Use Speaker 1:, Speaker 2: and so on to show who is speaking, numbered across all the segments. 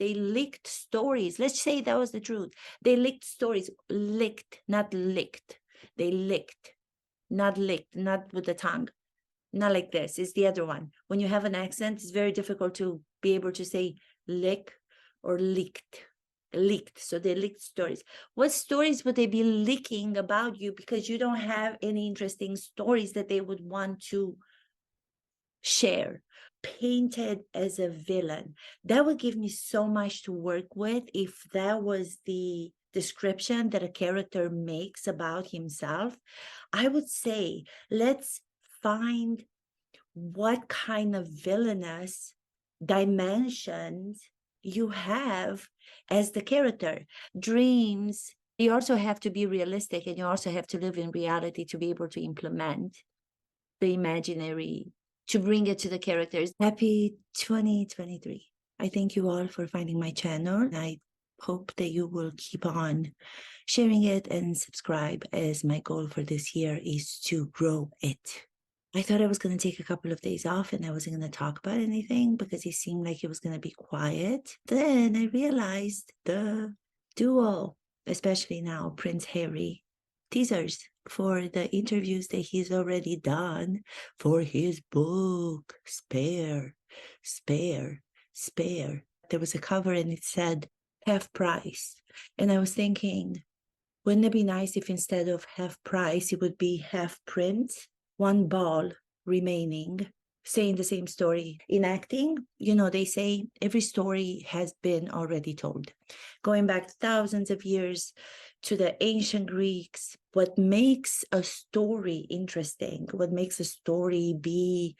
Speaker 1: They leaked stories. Let's say that was the truth. They leaked stories. Licked, not licked. They licked, not licked, not with the tongue. Not like this. It's the other one. When you have an accent, it's very difficult to be able to say lick or leaked. Leaked. So they leaked stories. What stories would they be leaking about you because you don't have any interesting stories that they would want to share? Painted as a villain. That would give me so much to work with if that was the description that a character makes about himself. I would say, let's find what kind of villainous dimensions you have as the character. Dreams, you also have to be realistic, and you also have to live in reality to be able to implement the imaginary, to bring it to the characters. Happy 2023. I thank you all for finding my channel. I hope that you will keep on sharing it and subscribe, as my goal for this year is to grow it. I thought I was going to take a couple of days off and I wasn't going to talk about anything because it seemed like it was going to be quiet. Then I realized the duo, especially now, Prince Harry, teasers for the interviews that he's already done for his book, Spare. There was a cover and it said half price. And I was thinking, wouldn't it be nice if instead of half price, it would be half print? One ball remaining, saying the same story. In acting, you know, they say every story has been already told. Going back thousands of years to the ancient Greeks, what makes a story interesting, what makes a story be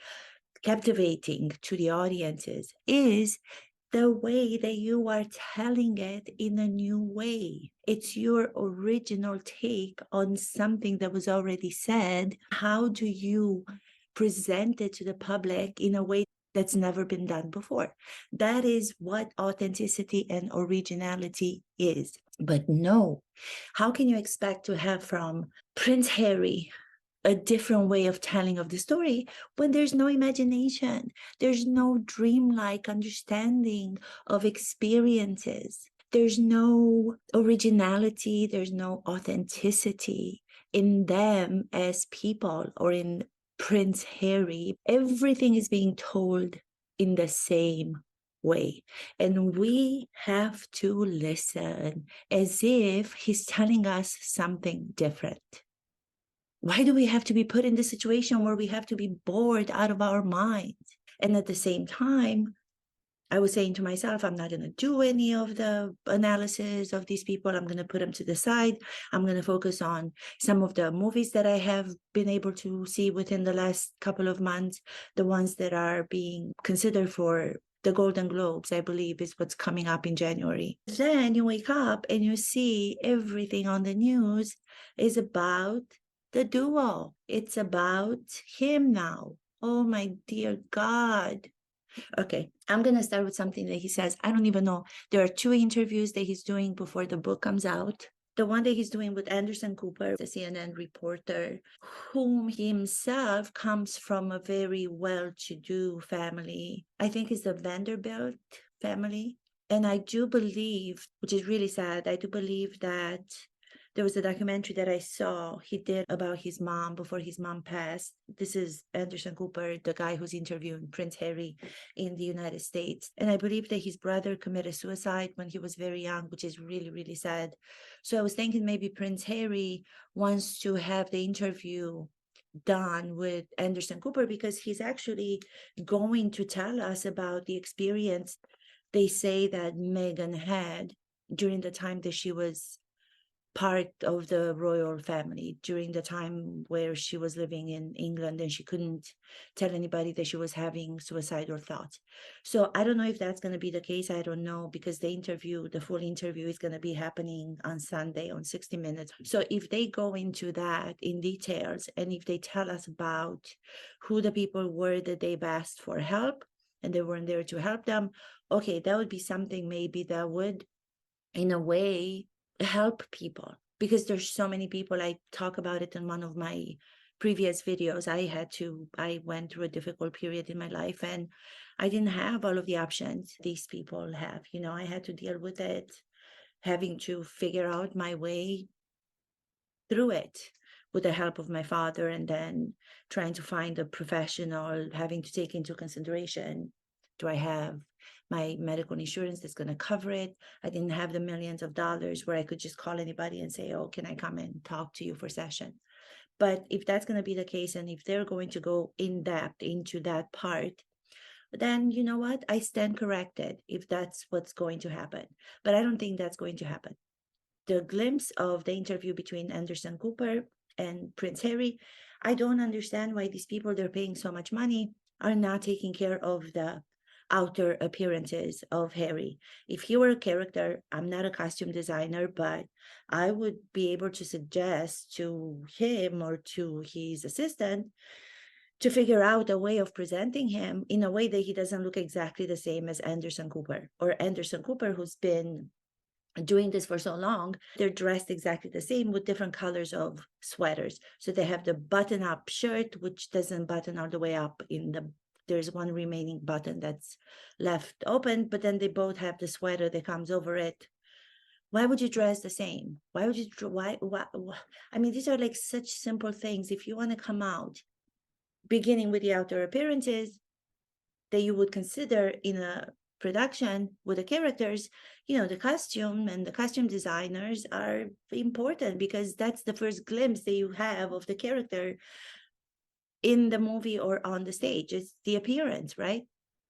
Speaker 1: captivating to the audiences is the way that you are telling it in a new way. It's your original take on something that was already said. How do you present it to the public in a way that's never been done before? That is what authenticity and originality is. But no, how can you expect to have from Prince Harry a different way of telling of the story when there's no imagination, there's no dreamlike understanding of experiences, there's no originality, there's no authenticity in them as people or in Prince Harry? Everything is being told in the same way, and we have to listen as if he's telling us something different. Why do we have to be put in this situation where we have to be bored out of our minds? And at the same time, I was saying to myself, I'm not going to do any of the analysis of these people. I'm going to put them to the side. I'm going to focus on some of the movies that I have been able to see within the last couple of months, the ones that are being considered for the Golden Globes, I believe, is what's coming up in January. Then you wake up and you see everything on the news is about the duo. It's about him now. Oh my dear God. Okay, I'm going to start with something that he says. I don't even know. There are 2 interviews that he's doing before the book comes out. The one that he's doing with Anderson Cooper, the CNN reporter, whom himself comes from a very well-to-do family. I think it's the Vanderbilt family. And I do believe, which is really sad, I do believe that there was a documentary that I saw he did about his mom before his mom passed. This is Anderson Cooper, the guy who's interviewing Prince Harry in the United States. And I believe that his brother committed suicide when he was very young, which is really, really sad. So I was thinking maybe Prince Harry wants to have the interview done with Anderson Cooper because he's actually going to tell us about the experience they say that Meghan had during the time that she was part of the royal family, during the time where she was living in England and she couldn't tell anybody that she was having suicidal thoughts. So I don't know if that's going to be the case. I don't know, because the full interview is going to be happening on Sunday on 60 Minutes. So if they go into that in details and if they tell us about who the people were that they've asked for help and they weren't there to help them, okay, that would be something maybe that would, in a way, help people, because there's so many people. I talk about it in one of my previous videos. I went through a difficult period in my life and I didn't have all of the options these people have. You know, I had to deal with it, having to figure out my way through it with the help of my father, and then trying to find a professional, having to take into consideration, do I have my medical insurance that's going to cover it? I didn't have the millions of dollars where I could just call anybody and say, oh, can I come and talk to you for a session? But if that's going to be the case, and if they're going to go in depth into that part, then you know what? I stand corrected if that's what's going to happen. But I don't think that's going to happen. The glimpse of the interview between Anderson Cooper and Prince Harry, I don't understand why these people they're paying so much money are not taking care of the outer appearances of Harry. If he were a character, I'm not a costume designer, but I would be able to suggest to him or to his assistant to figure out a way of presenting him in a way that he doesn't look exactly the same as Anderson Cooper, or Anderson Cooper, who's been doing this for so long. They're dressed exactly the same with different colors of sweaters. So they have the button-up shirt, which doesn't button all the way up there's one remaining button that's left open, but then they both have the sweater that comes over it. Why would you dress the same? Why would you, why? I mean, these are like such simple things. If you want to come out, beginning with the outer appearances that you would consider in a production with the characters, you know, the costume and the costume designers are important because that's the first glimpse that you have of the character in the movie or on the stage. It's the appearance, right?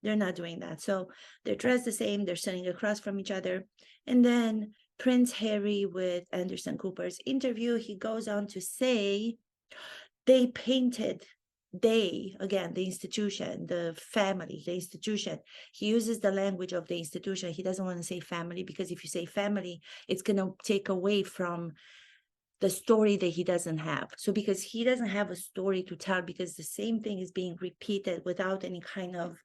Speaker 1: They're not doing that. So they're dressed the same, they're sitting across from each other. And then Prince Harry with Anderson Cooper's interview, he goes on to say they painted again, the institution, the family, the institution. He uses the language of the institution. He doesn't want to say family because if you say family, it's going to take away from the story that he doesn't have. So because he doesn't have a story to tell, because the same thing is being repeated without any kind of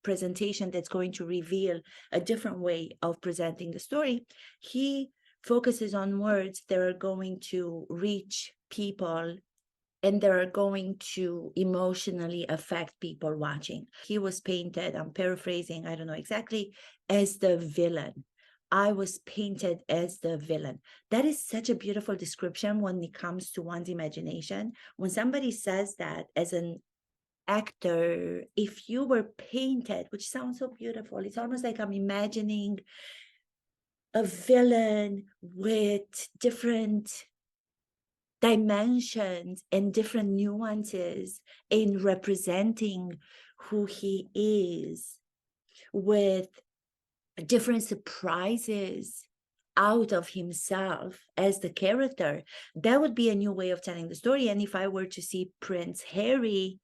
Speaker 1: presentation that's going to reveal a different way of presenting the story, he focuses on words that are going to reach people and they are going to emotionally affect people watching. He was painted, I'm paraphrasing, I don't know exactly, as the villain. I was painted as the villain. That is such a beautiful description when it comes to one's imagination. When somebody says that as an actor, if you were painted, which sounds so beautiful, it's almost like I'm imagining a villain with different dimensions and different nuances in representing who he is, with different surprises out of himself as the character. That would be a new way of telling the story. And if I were to see Prince Harry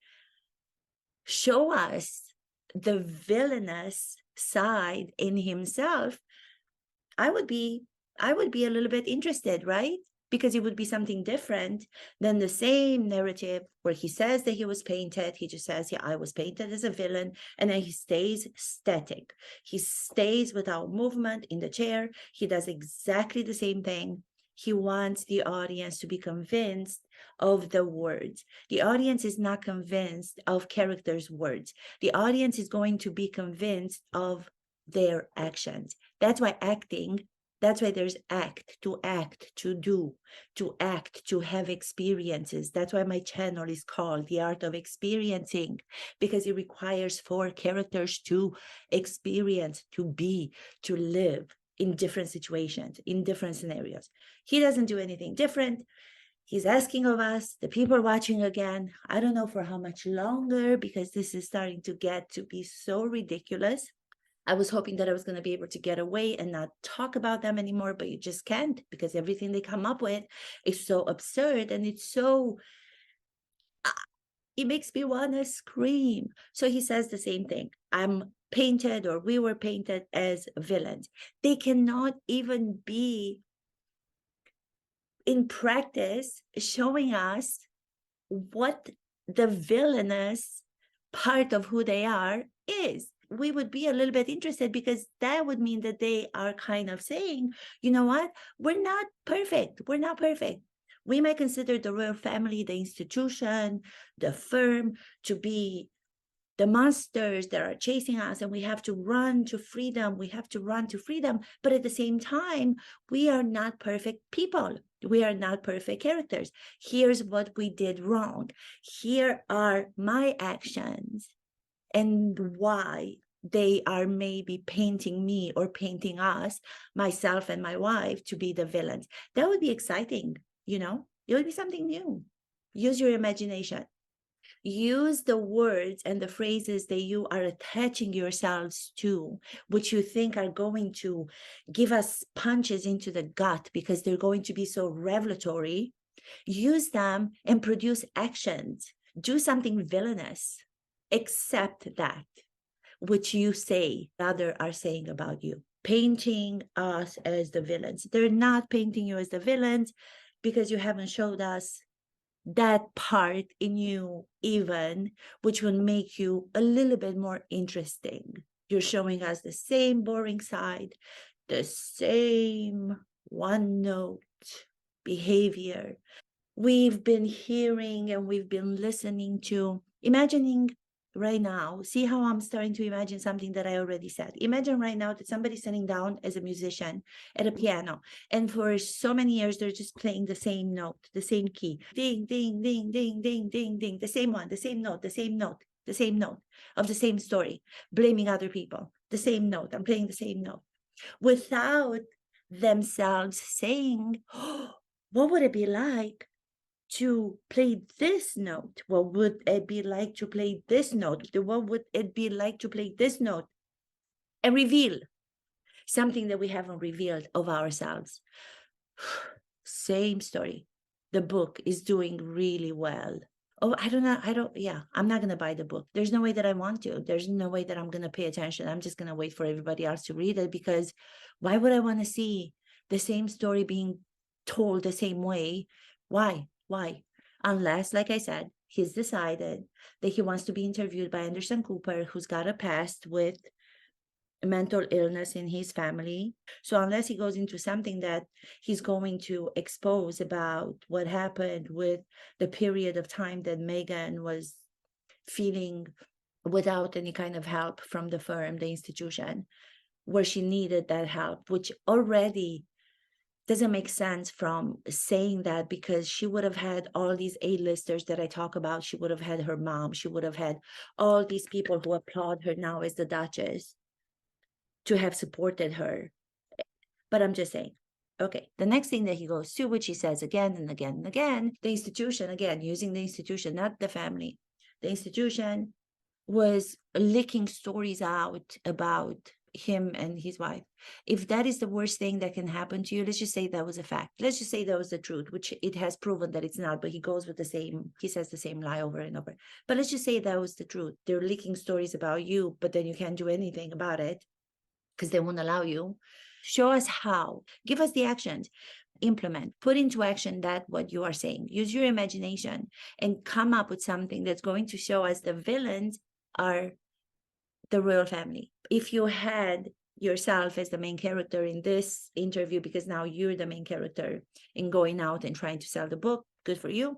Speaker 1: show us the villainous side in himself, I would be a little bit interested, right? Because it would be something different than the same narrative where he says that he was painted. He just says, yeah, I was painted as a villain. And then he stays static. He stays without movement in the chair. He does exactly the same thing. He wants the audience to be convinced of the words. The audience is not convinced of characters' words. The audience is going to be convinced of their actions. That's why there's act, to do, to act, to have experiences. That's why my channel is called The Art of Experiencing, because it requires for characters to experience, to be, to live in different situations, in different scenarios. He doesn't do anything different. He's asking of us, the people watching again, I don't know for how much longer, because this is starting to get to be so ridiculous. I was hoping that I was going to be able to get away and not talk about them anymore, but you just can't, because everything they come up with is so absurd and it's so, it makes me want to scream. So he says the same thing. I'm painted, or we were painted as villains. They cannot even be in practice showing us what the villainous part of who they are is. We would be a little bit interested, because that would mean that they are kind of saying, you know what, we're not perfect. We're not perfect. We might consider the royal family, the institution, the firm to be the monsters that are chasing us, and we have to run to freedom. We have to run to freedom. But at the same time, we are not perfect people. We are not perfect characters. Here's what we did wrong. Here are my actions and why they are maybe painting me or painting us, myself and my wife, to be the villains. That would be exciting, you know? It would be something new. Use your imagination. Use the words and the phrases that you are attaching yourselves to, which you think are going to give us punches into the gut because they're going to be so revelatory. Use them and produce actions. Do something villainous. Accept that which you say others are saying about you, painting us as the villains. They're not painting you as the villains because you haven't showed us that part in you even, which will make you a little bit more interesting. You're showing us the same boring side, the same one note behavior we've been hearing and we've been listening to. Imagining right now, see how I'm starting to imagine something that I already said. Imagine right now that somebody's sitting down as a musician at a piano, and for so many years they're just playing the same note, the same key, ding, ding, ding, ding, ding, ding, ding, the same one, the same note, the same note, the same note of the same story, blaming other people, the same note, I'm playing the same note, without themselves saying, oh, what would it be like to play this note? What would it be like to play this note? What would it be like to play this note? And reveal something that we haven't revealed of ourselves. Same story. The book is doing really well. Oh, I don't know. I'm not going to buy the book. There's no way that I want to. There's no way that I'm going to pay attention. I'm just going to wait for everybody else to read it, because why would I want to see the same story being told the same way? Why? Unless, like I said, he's decided that he wants to be interviewed by Anderson Cooper, who's got a past with mental illness in his family. So unless he goes into something that he's going to expose about what happened with the period of time that MEGHAN was feeling without any kind of help from the firm, the institution, where she needed that help, which already doesn't make sense from saying that, because she would have had all these A-listers that I talk about. She would have had her mom. She would have had all these people who applaud her now as the Duchess to have supported her. But I'm just saying, okay, the next thing that he goes to, which he says again and again and again, the institution, again, using the institution, not the family, the institution was licking stories out about him and his wife. If that is the worst thing that can happen to you, let's just say that was a fact. Let's just say that was the truth, which it has proven that it's not, but he goes with he says the same lie over and over. But let's just say that was the truth. They're leaking stories about you, but then you can't do anything about it because they won't allow you. Show us how. Give us the actions. Implement, put into action that what you are saying. Use your imagination and come up with something that's going to show us the villains are the royal family. If you had yourself as the main character in this interview, because now you're the main character in going out and trying to sell the book, good for you.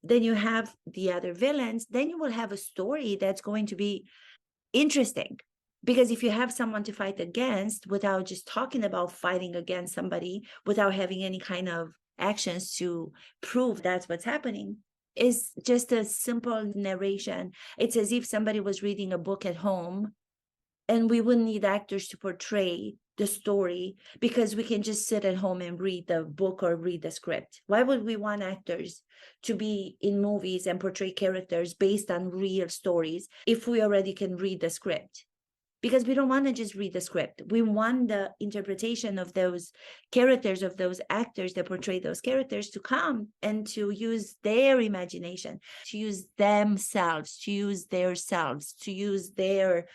Speaker 1: Then you have the other villains, then you will have a story that's going to be interesting. Because if you have someone to fight against without just talking about fighting against somebody, without having any kind of actions to prove that's what's happening, is just a simple narration. It's as if somebody was reading a book at home, and we wouldn't need actors to portray the story because we can just sit at home and read the book or read the script. Why would we want actors to be in movies and portray characters based on real stories if we already can read the script? Because we don't want to just read the script. We want the interpretation of those characters, of those actors that portray those characters, to come and to use their imagination, to use themselves, to use their selves, to use their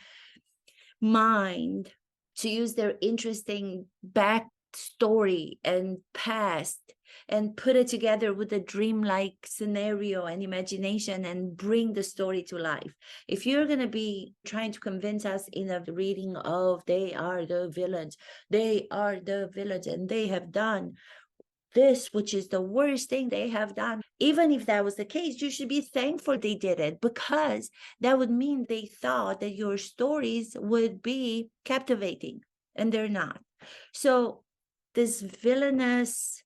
Speaker 1: mind, to use their interesting backstory and past, and put it together with a dreamlike scenario and imagination and bring the story to life. If you're going to be trying to convince us in a reading of they are the villains, and they have done this, which is the worst thing they have done. Even if that was the case, you should be thankful they did it, because that would mean they thought that your stories would be captivating, and they're not. So this villainous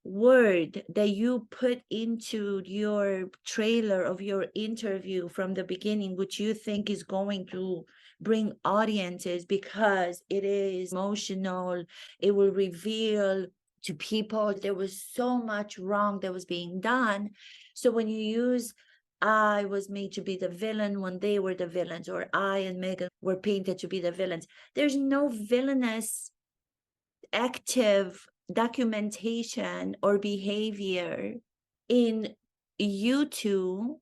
Speaker 1: word that you put into your trailer of your interview from the beginning, which you think is going to bring audiences because it is emotional, it will reveal to people there was so much wrong that was being done. So when you use I was made to be the villain when they were the villains, or I and Meghan were painted to be the villains, there's no villainous active documentation or behavior in you two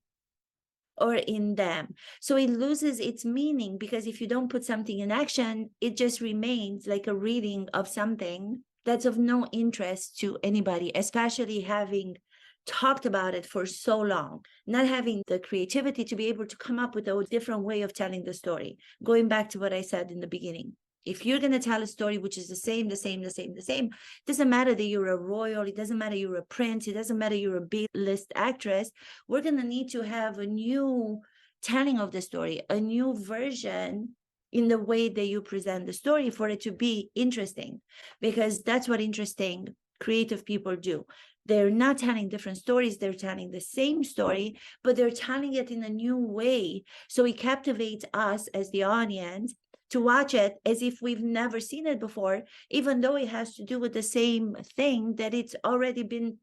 Speaker 1: or in them. So it loses its meaning, because if you don't put something in action, it just remains like a reading of something that's of no interest to anybody, especially having talked about it for so long, not having the creativity to be able to come up with a different way of telling the story. Going back to what I said in the beginning, if you're going to tell a story which is the same, it doesn't matter that you're a royal, it doesn't matter you're a prince, it doesn't matter you're a B-list actress, we're going to need to have a new telling of the story, a new version in the way that you present the story for it to be interesting, because that's what interesting creative people do. They're not telling different stories, they're telling the same story, but they're telling it in a new way. So it captivates us as the audience to watch it as if we've never seen it before, even though it has to do with the same thing that it's already been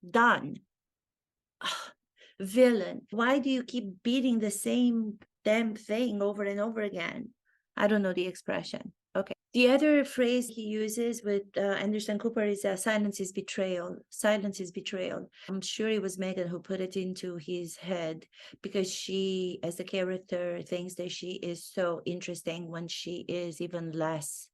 Speaker 1: done. Villain, why do you keep beating the same damn thing over and over again? I don't know the expression. Okay. The other phrase he uses with Anderson Cooper is silence is betrayal. Silence is betrayal. I'm sure it was Meghan who put it into his head, because she, as a character, thinks that she is so interesting when she is even less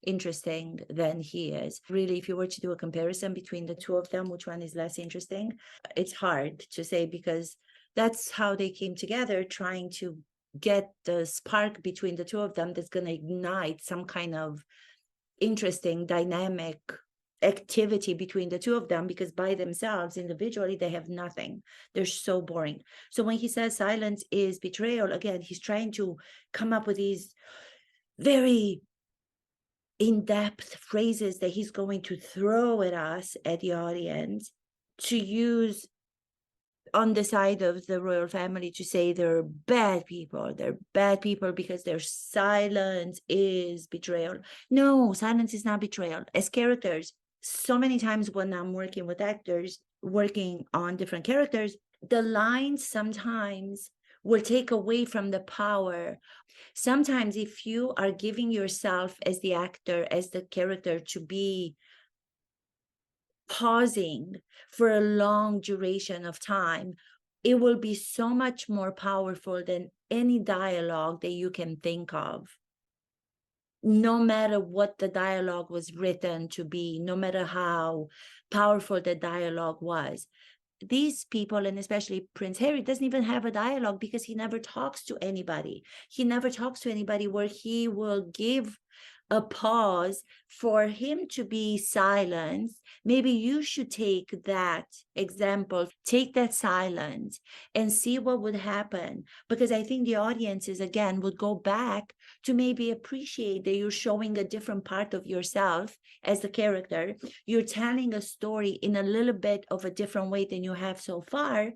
Speaker 1: interesting than he is. Really, if you were to do a comparison between the two of them, which one is less interesting? It's hard to say, because that's how they came together, trying to get the spark between the two of them that's going to ignite some kind of interesting dynamic activity between the two of them, because by themselves individually they have nothing. They're so boring. So when he says silence is betrayal, again, he's trying to come up with these very in-depth phrases that he's going to throw at us, at the audience, to use on the side of the royal family, to say they're bad people. They're bad people because their silence is betrayal. No, silence is not betrayal. As characters, so many times when I'm working with actors, working on different characters, the lines sometimes will take away from the power. Sometimes if you are giving yourself as the actor, as the character, to be pausing for a long duration of time, it will be so much more powerful than any dialogue that you can think of. No matter what the dialogue was written to be, no matter how powerful the dialogue was. These people, and especially Prince Harry, doesn't even have a dialogue, because he never talks to anybody. He never talks to anybody where he will give a pause for him to be silenced. Maybe you should take that example, take that silence, and see what would happen. Because I think the audiences, again, would go back to maybe appreciate that you're showing a different part of yourself as a character. You're telling a story in a little bit of a different way than you have so far.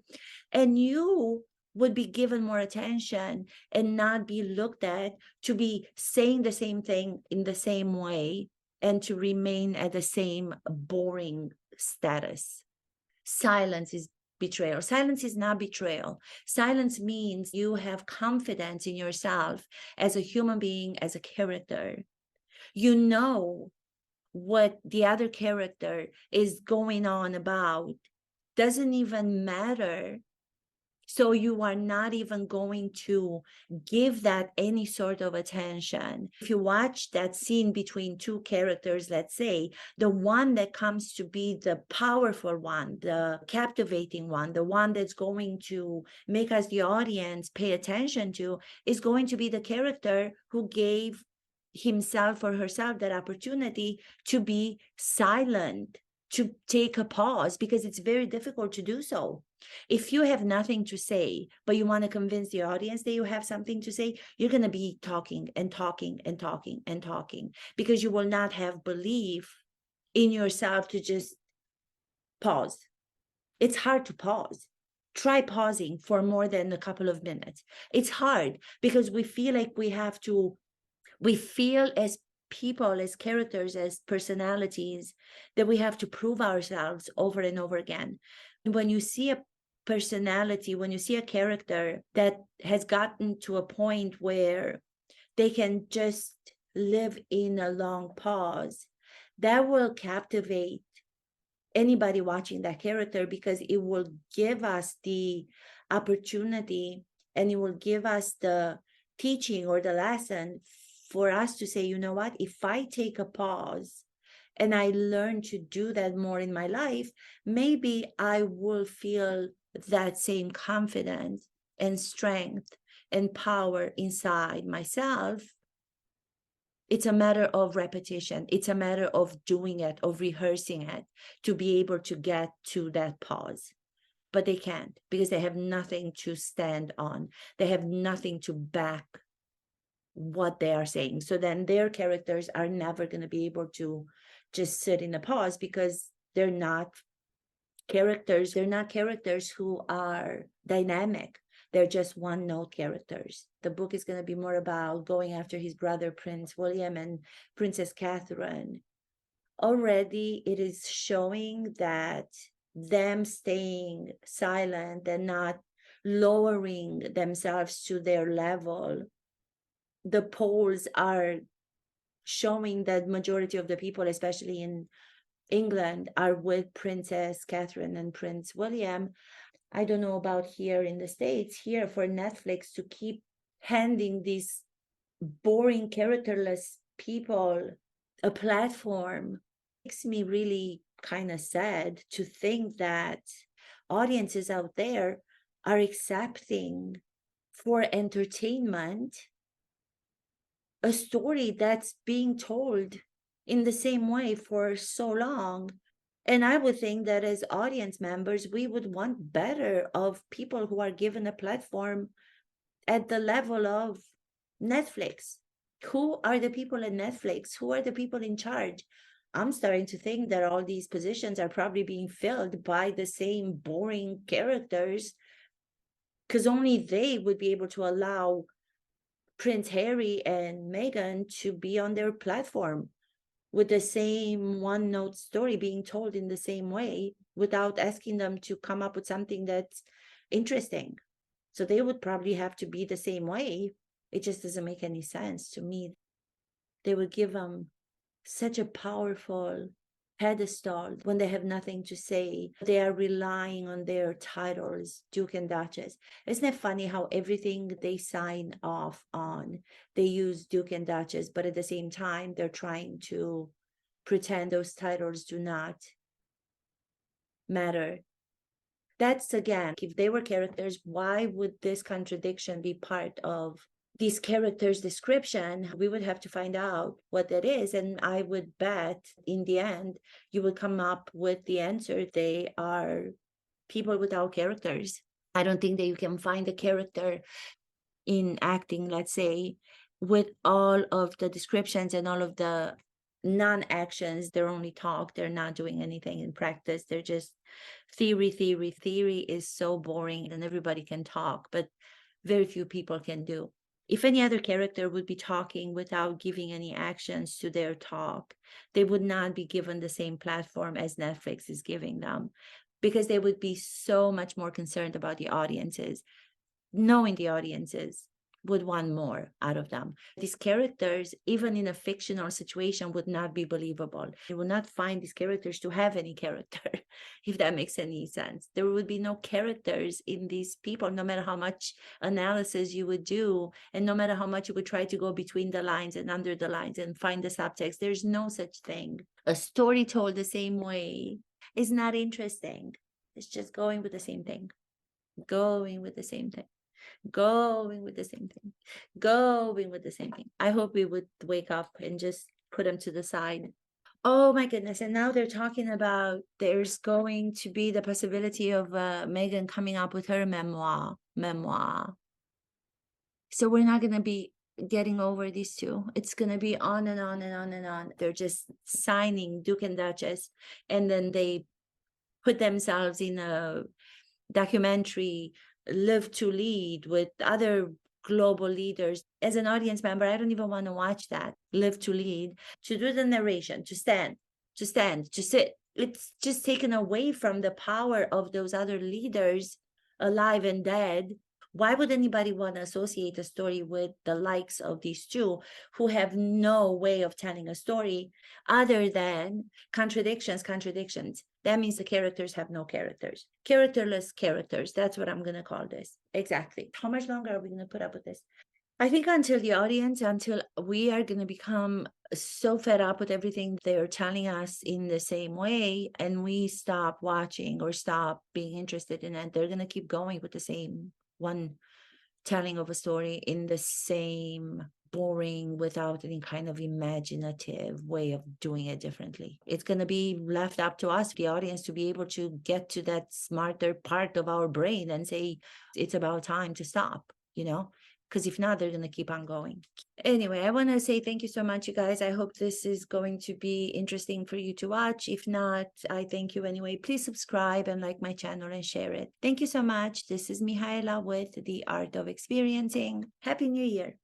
Speaker 1: And you would be given more attention and not be looked at to be saying the same thing in the same way and to remain at the same boring status. Silence is betrayal. Silence is not betrayal. Silence means you have confidence in yourself as a human being, as a character. You know what the other character is going on about. Doesn't even matter. So you are not even going to give that any sort of attention. If you watch that scene between two characters, let's say, the one that comes to be the powerful one, the captivating one, the one that's going to make us, the audience, pay attention to, is going to be the character who gave himself or herself that opportunity to be silent, to take a pause, because it's very difficult to do so. If you have nothing to say, but you want to convince the audience that you have something to say, you're going to be talking and talking and talking and talking, because you will not have belief in yourself to just pause. It's hard to pause. Try pausing for more than a couple of minutes. It's hard because we feel like we feel as people, as characters, as personalities, that we have to prove ourselves over and over again. When you see a personality, when you see a character that has gotten to a point where they can just live in a long pause, that will captivate anybody watching that character, because it will give us the opportunity and it will give us the teaching or the lesson for us to say, you know what, if I take a pause and I learn to do that more in my life, maybe I will feel that same confidence and strength and power inside myself. It's a matter of repetition. It's a matter of doing it, of rehearsing it, to be able to get to that pause. But they can't, because they have nothing to stand on. They have nothing to back what they are saying. So then their characters are never going to be able to just sit in a pause, because they're not characters. They're not characters who are dynamic. They're just one-note characters. The book is going to be more about going after his brother, Prince William, and Princess Catherine. Already it is showing that them staying silent and not lowering themselves to their level. The polls are showing that majority of the people, especially in England, are with Princess Catherine and Prince William. I don't know about here in the States. Here, for Netflix to keep handing these boring, characterless people a platform makes me really kind of sad to think that audiences out there are accepting for entertainment a story that's being told in the same way for so long. And I would think that as audience members, we would want better of people who are given a platform at the level of Netflix. Who are the people at Netflix? Who are the people in charge? I'm starting to think that all these positions are probably being filled by the same boring characters, because only they would be able to allow Prince Harry and Meghan to be on their platform with the same one-note story being told in the same way, without asking them to come up with something that's interesting. So they would probably have to be the same way. It just doesn't make any sense to me. They would give them such a powerful pedestal when they have nothing to say. They are relying on their titles, Duke and Duchess. Isn't it funny how everything they sign off on, they use Duke and Duchess, but at the same time, they're trying to pretend those titles do not matter. That's, again, if they were characters, why would this contradiction be part of these characters' description? We would have to find out what that is. And I would bet in the end, you would come up with the answer. They are people without characters. I don't think that you can find a character in acting, let's say, with all of the descriptions and all of the non-actions. They're only talk. They're not doing anything in practice. They're just theory. Theory is so boring, and everybody can talk, but very few people can do. If any other character would be talking without giving any actions to their talk, they would not be given the same platform as Netflix is giving them, because they would be so much more concerned about the audiences, knowing the audiences would want more out of them. These characters, even in a fictional situation, would not be believable. You would not find these characters to have any character, if that makes any sense. There would be no characters in these people, no matter how much analysis you would do, and no matter how much you would try to go between the lines and under the lines and find the subtext. There's no such thing. A story told the same way is not interesting. It's just going with the same thing, going with the same thing. Going with the same thing, going with the same thing. I hope we would wake up and just put them to the side. Oh my goodness. And now they're talking about there's going to be the possibility of Meghan coming up with her memoir. So we're not going to be getting over these two. It's going to be on and on and on and on. They're just signing Duke and Duchess, and then they put themselves in a documentary, Live to Lead, with other global leaders. As an audience member, I don't even want to watch that. Live to Lead, to do the narration, to stand, to sit. It's just taken away from the power of those other leaders, alive and dead. Why would anybody want to associate a story with the likes of these two, who have no way of telling a story other than contradictions? That means the characters have no characters. Characterless characters. That's what I'm going to call this. Exactly. How much longer are we going to put up with this? I think until we are going to become so fed up with everything they're telling us in the same way, and we stop watching or stop being interested in it, they're going to keep going with the same one telling of a story in the same boring, without any kind of imaginative way of doing it differently. It's going to be left up to us, the audience, to be able to get to that smarter part of our brain and say, it's about time to stop, because if not, they're going to keep on going. Anyway, I want to say thank you so much, you guys. I hope this is going to be interesting for you to watch. If not, I thank you anyway. Please subscribe and like my channel and share it. Thank you so much. This is Mihaela with The Art of Experiencing. Happy New Year.